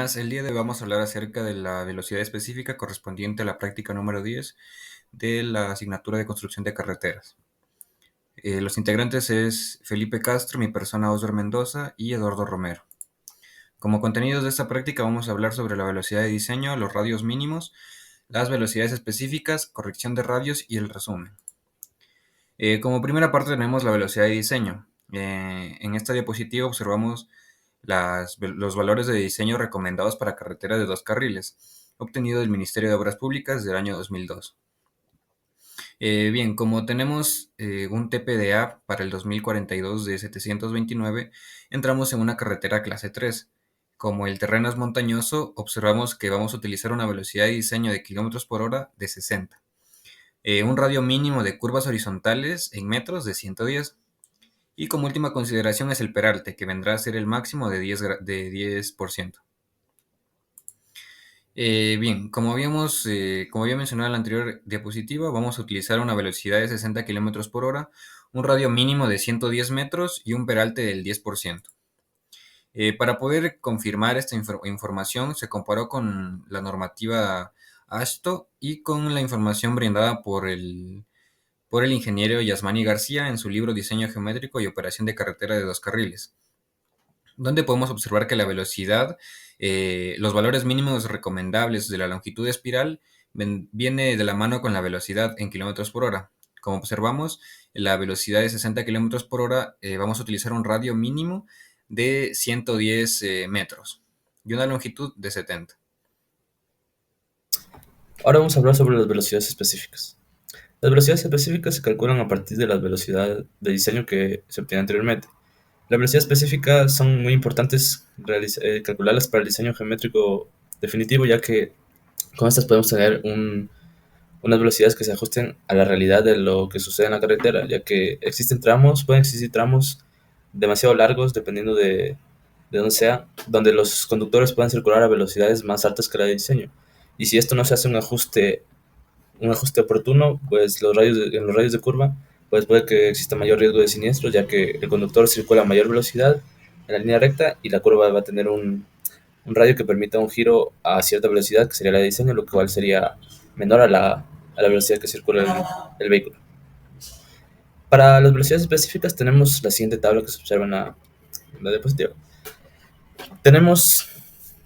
buenas. El día de hoy vamos a hablar acerca de la velocidad específica correspondiente a la práctica número 10 de la asignatura de construcción de carreteras. Los integrantes es Felipe Castro, mi persona Oscar Mendoza y Eduardo Romero. Como contenidos de esta práctica vamos a hablar sobre la velocidad de diseño, los radios mínimos, las velocidades específicas, corrección de radios y el resumen. Como primera parte tenemos la velocidad de diseño. En esta diapositiva observamos los valores de diseño recomendados para carreteras de 2 carriles, obtenido del Ministerio de Obras Públicas del año 2002. Bien, como tenemos un TPDA para el 2042 de 729, entramos en una carretera clase 3. Como el terreno es montañoso, observamos que vamos a utilizar una velocidad de diseño de kilómetros por hora de 60. Un radio mínimo de curvas horizontales en metros de 110. Y como última consideración es el peralte, que vendrá a ser el máximo de 10%. Bien, como había mencionado en la anterior diapositiva, vamos a utilizar una velocidad de 60 km por hora, un radio mínimo de 110 metros y un peralte del 10%. Para poder confirmar esta información, se comparó con la normativa ASHTO y con la información brindada por el ingeniero Yasmani García en su libro Diseño Geométrico y Operación de Carretera de 2 carriles, donde podemos observar que la velocidad, los valores mínimos recomendables de la longitud de espiral viene de la mano con la velocidad en kilómetros por hora. Como observamos, la velocidad de 60 kilómetros por hora, vamos a utilizar un radio mínimo de 110 metros y una longitud de 70. Ahora vamos a hablar sobre las velocidades específicas. Las velocidades específicas se calculan a partir de la velocidad de diseño que se obtiene anteriormente. Las velocidades específicas son muy importantes calcularlas para el diseño geométrico definitivo, ya que con estas podemos tener unas velocidades que se ajusten a la realidad de lo que sucede en la carretera, ya que pueden existir tramos demasiado largos, dependiendo de dónde sea, donde los conductores puedan circular a velocidades más altas que la de diseño. Y si esto no se hace un ajuste oportuno, pues en los radios de curva, pues puede que exista mayor riesgo de siniestros, ya que el conductor circula a mayor velocidad en la línea recta y la curva va a tener un radio que permita un giro a cierta velocidad, que sería la de diseño, lo cual sería menor a la velocidad que circula el vehículo. Para las velocidades específicas tenemos la siguiente tabla que se observa en la diapositiva. Tenemos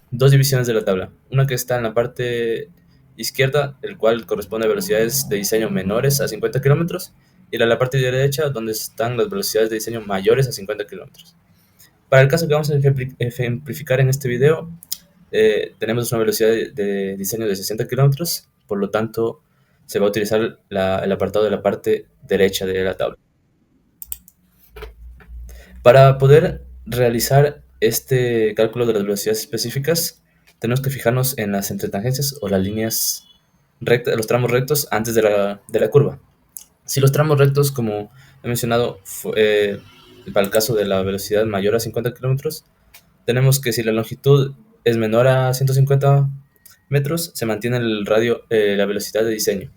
dos divisiones de la tabla, una que está en la parte izquierda, el cual corresponde a velocidades de diseño menores a 50 kilómetros, y la parte derecha, donde están las velocidades de diseño mayores a 50 kilómetros. Para el caso que vamos a ejemplificar en este video, tenemos una velocidad de diseño de 60 kilómetros, por lo tanto se va a utilizar el apartado de la parte derecha de la tabla. Para poder realizar este cálculo de las velocidades específicas, tenemos que fijarnos en las entretangencias o las líneas rectas, los tramos rectos antes de la curva. Si los tramos rectos, como he mencionado, para el caso de la velocidad mayor a 50 kilómetros, tenemos que si la longitud es menor a 150 metros, se mantiene la velocidad de diseño.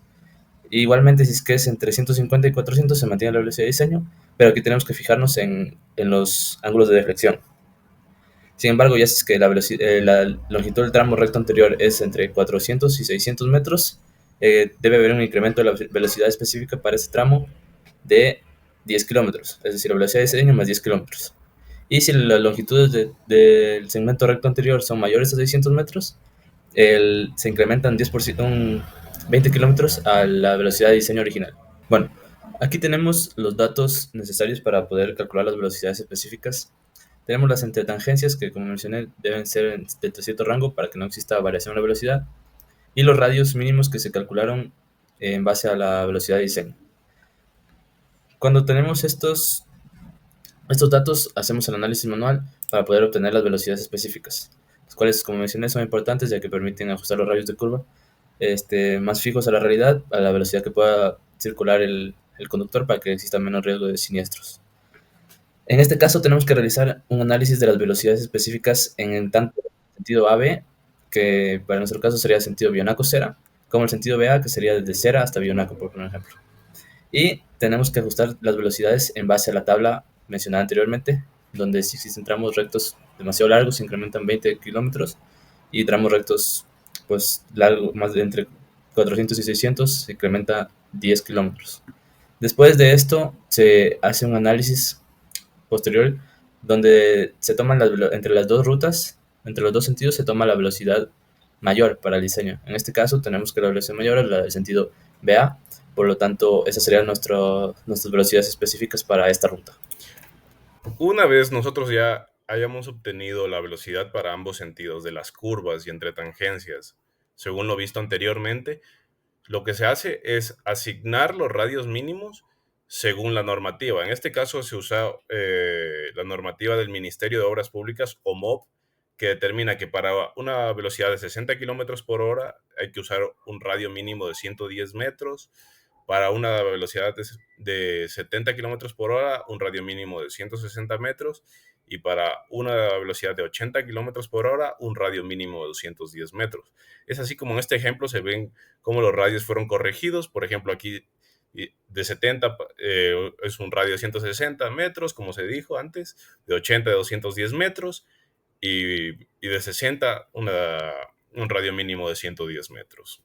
Igualmente, si es que es entre 150 y 400, se mantiene la velocidad de diseño, pero aquí tenemos que fijarnos en los ángulos de deflexión. Sin embargo, ya si es que la longitud del tramo recto anterior es entre 400 y 600 metros, debe haber un incremento de la velocidad específica para ese tramo de 10 kilómetros, es decir, la velocidad de diseño más 10 kilómetros. Y si las longitudes del segmento recto anterior son mayores a 600 metros, se incrementan 10%, 20 kilómetros a la velocidad de diseño original. Bueno, aquí tenemos los datos necesarios para poder calcular las velocidades específicas. Tenemos las entretangencias, que como mencioné deben ser de cierto rango para que no exista variación en la velocidad, y los radios mínimos que se calcularon en base a la velocidad de diseño. Cuando tenemos estos datos, hacemos el análisis manual para poder obtener las velocidades específicas, las cuales, como mencioné, son importantes ya que permiten ajustar los radios de curva más fijos a la realidad, a la velocidad que pueda circular el conductor, para que exista menos riesgo de siniestros. En este caso tenemos que realizar un análisis de las velocidades específicas en tanto el sentido AB, que para nuestro caso sería el sentido Bionaco-Cera, como el sentido BA, que sería desde Cera hasta Bionaco, por ejemplo. Y tenemos que ajustar las velocidades en base a la tabla mencionada anteriormente, donde si existen tramos rectos demasiado largos se incrementan 20 kilómetros, y tramos rectos pues largo, más de entre 400 y 600, se incrementa 10 kilómetros. Después de esto se hace un análisis posterior donde se toman entre las dos rutas, entre los dos sentidos se toma la velocidad mayor para el diseño. En este caso tenemos que la velocidad mayor es la del sentido BA, por lo tanto esas serían nuestras velocidades específicas para esta ruta. Una vez nosotros ya hayamos obtenido la velocidad para ambos sentidos de las curvas y entre tangencias, según lo visto anteriormente, lo que se hace es asignar los radios mínimos según la normativa. En este caso se usa la normativa del Ministerio de Obras Públicas, o MOP, que determina que para una velocidad de 60 kilómetros por hora hay que usar un radio mínimo de 110 metros. Para una velocidad de 70 kilómetros por hora, un radio mínimo de 160 metros. Y para una velocidad de 80 kilómetros por hora, un radio mínimo de 210 metros. Es así como en este ejemplo se ven cómo los radios fueron corregidos. Por ejemplo, aquí de 70 es un radio de 160 metros, como se dijo antes, de 80 de 210 metros, y de 60 un radio mínimo de 110 metros.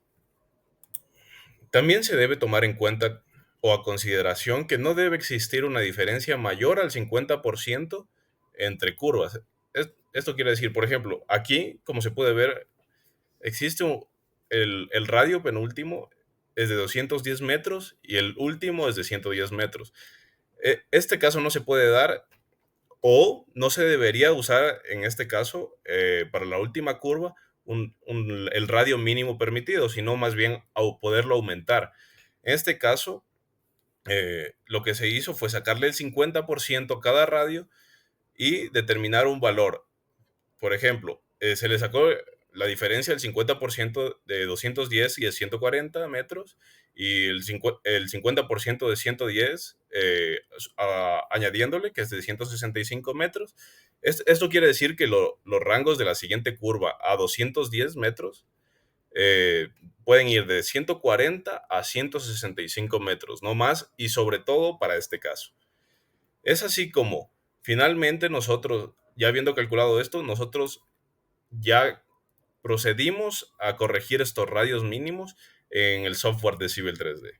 También se debe tomar en cuenta o a consideración que no debe existir una diferencia mayor al 50% entre curvas. Esto quiere decir, por ejemplo, aquí, como se puede ver, existe el radio penúltimo es de 210 metros y el último es de 110 metros. Este caso no se puede dar o no se debería usar en este caso para la última curva el radio mínimo permitido, sino más bien poderlo aumentar. En este caso, lo que se hizo fue sacarle el 50% a cada radio y determinar un valor. Por ejemplo, se le sacó la diferencia del 50% de 210 y de 140 metros, y el 50% de 110, añadiéndole que es de 165 metros. Esto quiere decir que los rangos de la siguiente curva a 210 metros pueden ir de 140 a 165 metros, no más, y sobre todo para este caso. Es así como finalmente nosotros, ya habiendo calculado esto, nosotros ya procedimos a corregir estos radios mínimos en el software de Civil 3D.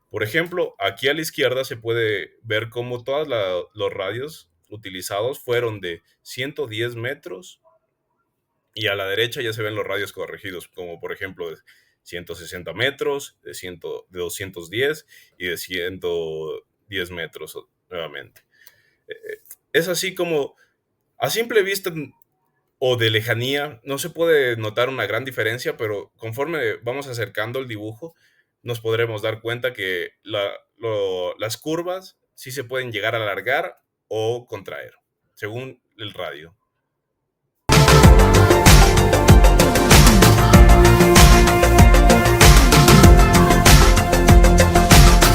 Por ejemplo, aquí a la izquierda se puede ver cómo todos los radios utilizados fueron de 110 metros, y a la derecha ya se ven los radios corregidos, como por ejemplo de 160 metros, de 210 y de 110 metros nuevamente. Es así como a simple vista o de lejanía no se puede notar una gran diferencia, pero conforme vamos acercando el dibujo nos podremos dar cuenta que las curvas sí se pueden llegar a alargar o contraer según el radio.